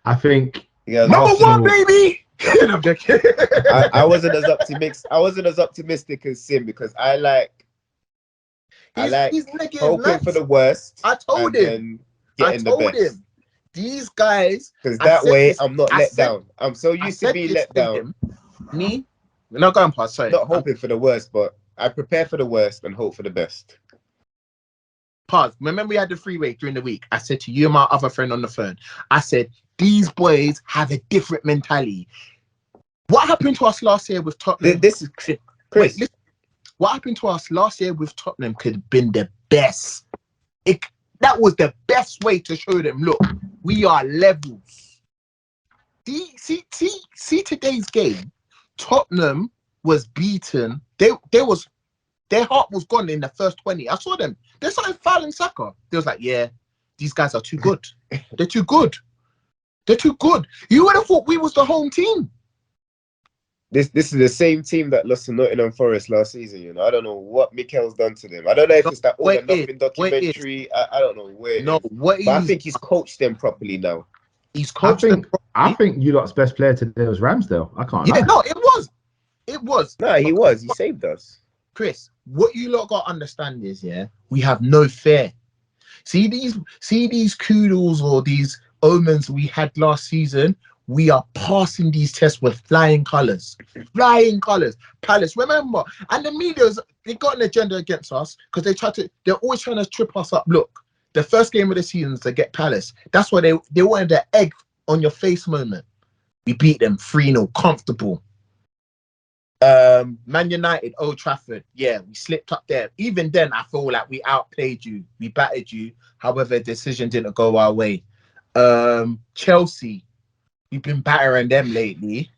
I think Yeah, Number one, baby. I'm joking. I wasn't as optimistic as Sim because I like He's negative hoping for the worst. I told him. Getting the best. These guys, Because that way I'm not let down. I'm so I used to said being this let to down. him. Me, we're not going past. Sorry, Not hoping for the worst, but I prepare for the worst and hope for the best. pause. Remember we had the freeway during the week. I said to you and my other friend on the phone, I said, these boys have a different mentality. What happened to us last year with Tottenham? This is Chris. Wait, listen, what happened to us last year with Tottenham could have been the best. That was the best way to show them, look, we are levels. See today's game. Tottenham was beaten. Their heart was gone in the first 20. I saw them. They started fouling Saka. They was like, yeah, these guys are too good. They're too good. They're too good. You would have thought we was the home team. This is the same team that lost to Nottingham Forest last season. You know, I don't know what Mikel's done to them. I don't know if it's that All or Nothing documentary. I don't know where. But I think he's coached them properly now. He's coached them properly. I think you lot's best player today was Ramsdale. I can't. Yeah, no, it was. It was. No, he was. He saved us. Chris, what you lot got to understand is, we have no fear. See these kudos or these omens we had last season. We are passing these tests with flying colours. Flying colours. Palace, remember. And the media's, they got an agenda against us because they're always trying to trip us up. Look, the first game of the season is to get Palace. That's why they wanted the egg on your face moment. We beat them 3-0, comfortable. Man United, Old Trafford. Yeah, we slipped up there. Even then, I feel like we outplayed you. We battered you. However, the decision didn't go our way. Chelsea. We've been battering them lately.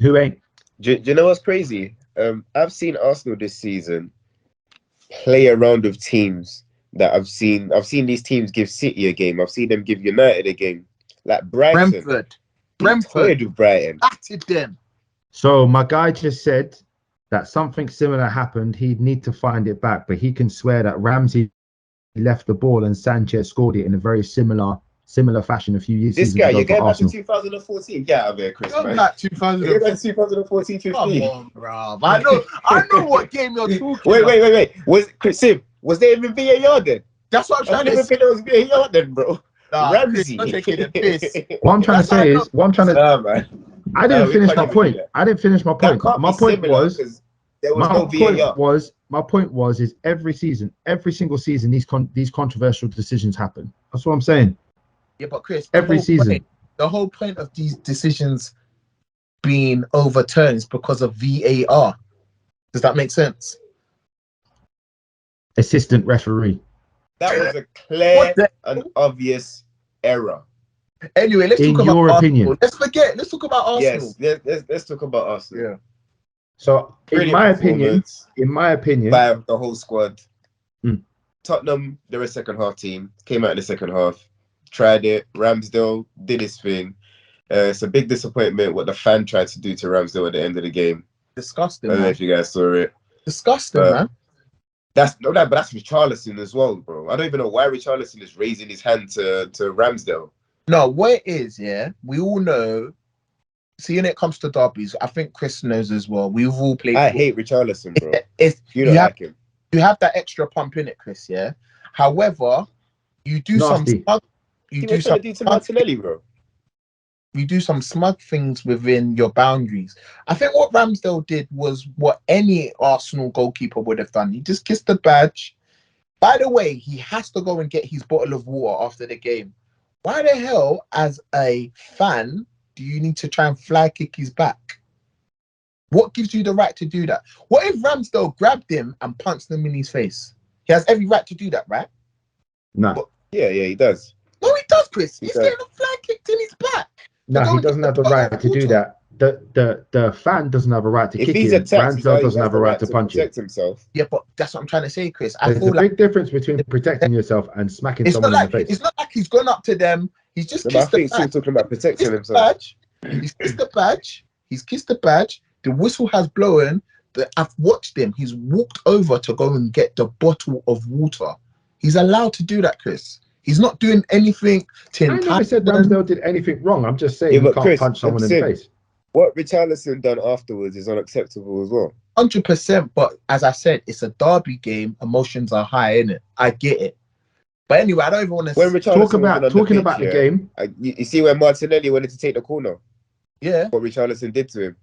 Who ain't? Do you know what's crazy? I've seen Arsenal this season play a round of teams that I've seen these teams give City a game. I've seen them give United a game. Like Brighton. Brentford with Brighton. battered them. So my guy just said that something similar happened. He'd need to find it back, but he can swear that Ramsey left the ball and Sanchez scored it in a very similar fashion a few years ago. This guy, you're going back to 2014. Get out of here, Chris. You're back 2014, 15. Come on, bro. I know what game you're talking about. Wait. Was there even VAR then? That's what I'm trying to say. I didn't think there was VAR then, bro. Ramsey. Chris, taking the piss. What I'm trying to say is, man. I didn't finish my point. I didn't finish my point. My point was there was no VAR. My point was is every single season these controversial decisions happen. That's what I'm saying. Yeah, but Chris, every season. The whole point of these decisions being overturned is because of VAR. Does that make sense? Assistant referee. That was a clear and obvious error. Anyway, let's talk about Arsenal. Let's talk about Arsenal. Yes, let's talk about Arsenal. Yeah. So in my opinion, by the whole squad, Tottenham, they're a second half team. Came out in the second half, tried it. Ramsdale did his thing. It's a big disappointment what the fan tried to do to Ramsdale at the end of the game. Disgusting. I don't know if you guys saw it. Disgusting, man. But that's Richarlison as well, bro. I don't even know why Richarlison is raising his hand to Ramsdale. No, what it is, we all know. See, when it comes to derbies, I think Chris knows as well. We've all played. I hate Richarlison, bro. You don't like him. You have that extra pump in it, Chris. Yeah. However, you do Nasty. You do some to Martinelli, bro. You do some smug things within your boundaries. I think what Ramsdale did was what any Arsenal goalkeeper would have done. He just kissed the badge. By the way, he has to go and get his bottle of water after the game. Why the hell, as a fan, do you need to try and fly kick his back? What gives you the right to do that? What if Ramsdale grabbed him and punched him in his face? He has every right to do that, right? No. Yeah, he does. No, he does, Chris. He's getting a fly kicked in his back. No, he doesn't have the right to do that. The fan doesn't have a right to kick him. Ramsdale doesn't have a right to punch him. Himself. Yeah, but that's what I'm trying to say, Chris. There's a big difference between protecting yourself and smacking someone in the face. It's not like he's gone up to them. He's just kissed the badge. I think talking about protecting himself. He's kissed the badge. He's kissed the badge. The whistle has blown. I've watched him. He's walked over to go and get the bottle of water. He's allowed to do that, Chris. He's not doing anything to I never said Ramsdale did anything wrong. I'm just saying you can't Chris, punch someone in the face. What Richarlison done afterwards is unacceptable as well. 100%. But as I said, it's a derby game. Emotions are high, innit? I get it. But anyway, I don't even want to talking about the game. You see when Martinelli wanted to take the corner? Yeah. What Richarlison did to him?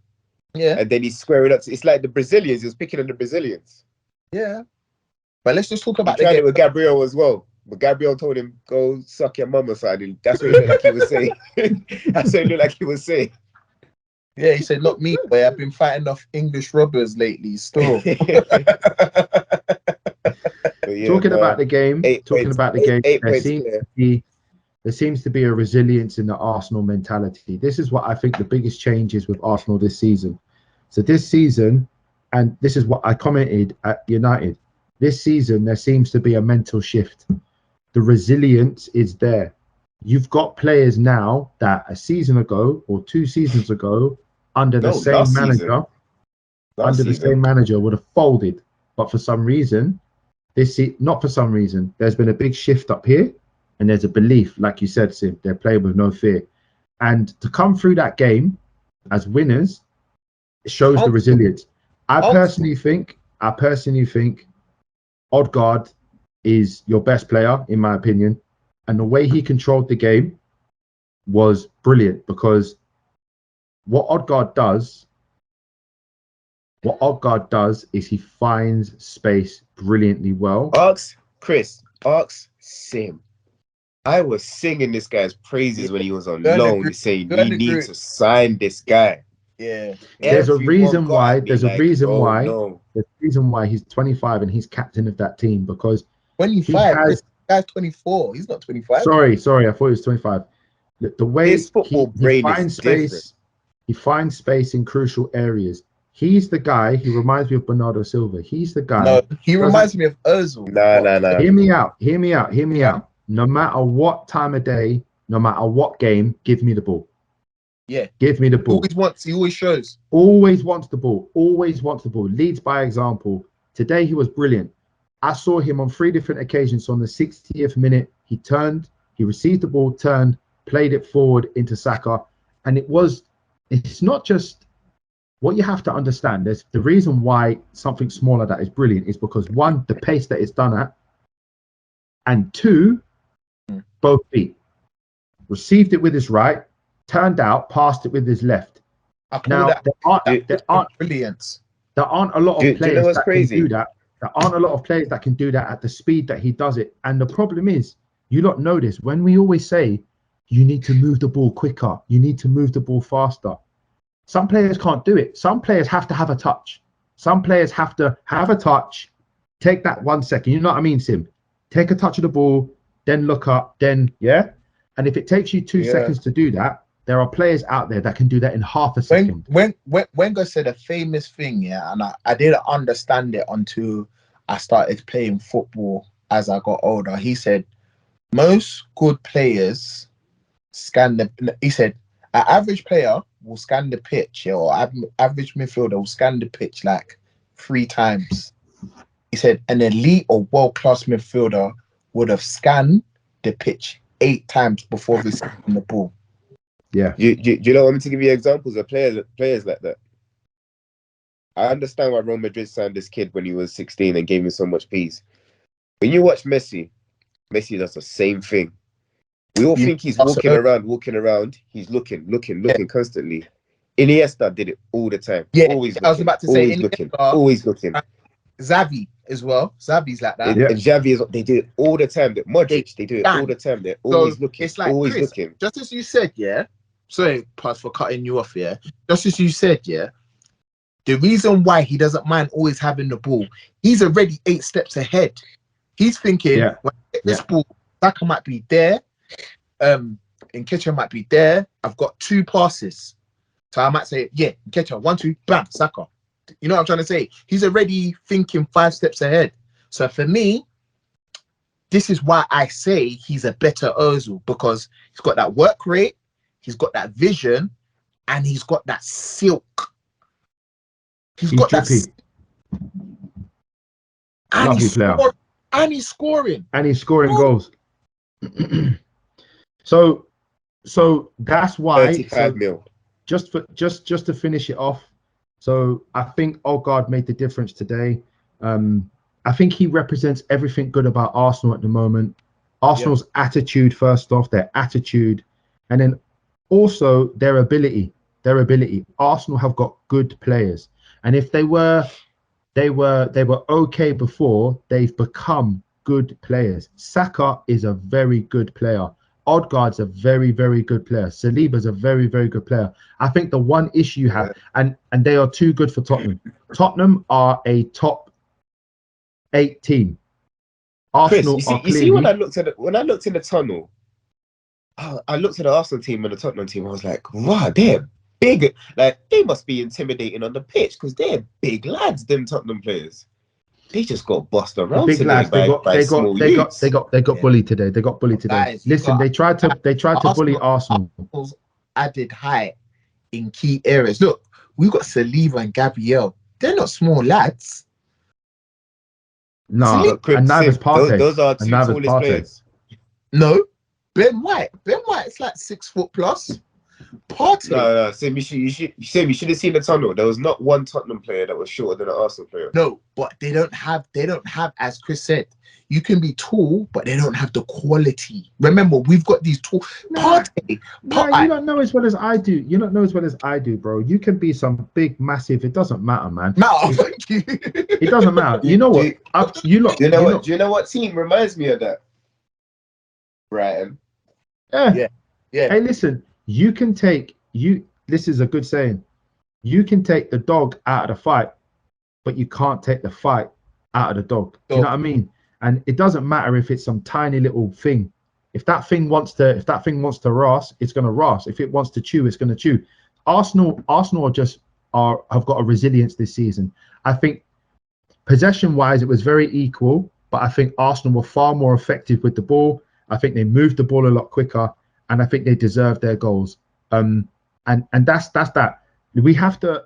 Yeah. And then he's squaring up. It's like the Brazilians. He was picking on the Brazilians. Yeah. But let's just talk about the game. He tried it with Gabriel as well. But Gabriel told him, go suck your mama side. That's what it looked like he was saying. That's what it looked like he was saying. Yeah, he said, not me, boy. I've been fighting off English robbers lately, still. Yeah, talking about the game, there seems to be a resilience in the Arsenal mentality. This is what I think the biggest change is with Arsenal this season. So this season, and this is what I commented at United, this season there seems to be a mental shift. The resilience is there. You've got players now that a season ago or 2 seasons ago, under the same manager, would have folded. But for some reason, there's been a big shift up here, and there's a belief, like you said, Sim, they're playing with no fear. And to come through that game as winners, it shows the resilience. I personally think Odegaard is your best player, in my opinion. And the way he controlled the game was brilliant, because what Odegaard does is he finds space brilliantly well. Ask Sim. I was singing this guy's praises when he was on loan, saying we need to sign this guy. Yeah. There's a reason why he's 25 and he's captain of that team, because 25. This guy's 24. He's not 25. Sorry, I thought he was 25. The way his football brain is different. He finds space in crucial areas. He's the guy. He reminds me of Bernardo Silva. He's the guy. No, he reminds me of Ozil. No. Hear me out. No matter what time of day, no matter what game, give me the ball. Yeah. Give me the ball. He always shows. Always wants the ball. Leads by example. Today he was brilliant. I saw him on 3 different occasions. So on the 60th minute, he received the ball, turned, played it forward into Saka. And it's not just what you have to understand. There's the reason why something smaller that is brilliant is because 1, the pace that it's done at, and 2, both feet. Received it with his right, turned out, passed it with his left. Now there aren't brilliance. There aren't a lot of players that can do that. There aren't a lot of players that can do that at the speed that he does it. And the problem is, you don't know this. When we always say you need to move the ball quicker, you need to move the ball faster, some players can't do it. Some players have to have a touch. Some players have to have a touch, take that 1 second. You know what I mean, Sim? Take a touch of the ball, then look up, then, yeah? And if it takes you 2 seconds to do that, there are players out there that can do that in half a second. When Wenger said a famous thing, and I didn't understand it until I started playing football as I got older. He said, most good players he said, an average player will scan the pitch, or average midfielder will scan the pitch like 3 times. He said, an elite or world-class midfielder would have scanned the pitch 8 times before receiving the ball. Yeah. You know, I want to give you examples of players like that. I understand why Real Madrid signed this kid when he was 16 and gave him so much peace. When you watch Messi does the same thing. We all think he's walking around. He's looking constantly. Iniesta did it all the time. Yeah, always looking, I was about to say always looking. Xavi as well. Xavi's like that. And Xavi they do it all the time. Modric, they do it all the time. They're always looking. It's like, always Chris, looking. Just as you said, yeah. Sorry, Pass, for cutting you off, yeah. Just as you said, yeah. The reason why he doesn't mind always having the ball, he's already 8 steps ahead. He's thinking, when I get this ball, Saka might be there, Nketiah might be there. I've got 2 passes. So I might say, Nketiah, 1, 2, bam, Saka. You know what I'm trying to say? He's already thinking 5 steps ahead. So for me, this is why I say he's a better Ozil, because he's got that work rate, he's got that vision, and he's got that silk. He's got trippy. And he's scoring. And he's scoring goals. So that's why. 35 mil. Just to finish it off. So I think Odegaard made the difference today. I think he represents everything good about Arsenal at the moment. Arsenal's attitude, first off, their attitude, and then also their ability. Arsenal have got good players, and if they were okay before, they've become good players. Saka is a very good player. Odegaard's a very, very good player. Saliba's a very, very good player. I think the one issue you have, and they are too good for Tottenham. Tottenham are a top 8 team. Arsenal Chris, are clearly. You see when I looked in the tunnel, I looked at the Arsenal team and the Tottenham team. I was like, wow, they're big. Like, they must be intimidating on the pitch because they're big lads. Them Tottenham players. They just got bossed around big today lads, they got bullied today. They got bullied today. Guys, Listen, they tried to bully Arsenal. Arsenal's added height in key areas. Look, we got Saliba and Gabriel. They're not small lads. No, and neither's Partey. Those are two tallest players. No, Ben White. Ben White's like 6 foot plus. Partey. No. Sam, you should have seen the tunnel. There was not one Tottenham player that was shorter than an Arsenal player. No, but they don't have, as Chris said, you can be tall, but they don't have the quality. Remember, we've got these tall. Partey. You don't know as well as I do. You don't know as well as I do, bro. You can be some big, massive. It doesn't matter, man. Thank you. It doesn't matter. You know what? Do you know what team reminds me of that? Brighton. Yeah. Hey, listen. You can take This is a good saying. You can take the dog out of the fight, but you can't take the fight out of the dog. Do you know what I mean? And it doesn't matter if it's some tiny little thing. If that thing wants to ras, it's gonna ras. If it wants to chew, it's gonna chew. Arsenal have got a resilience this season. I think possession-wise, it was very equal, but I think Arsenal were far more effective with the ball. I think they moved the ball a lot quicker, and I think they deserved their goals. And that's that. We have to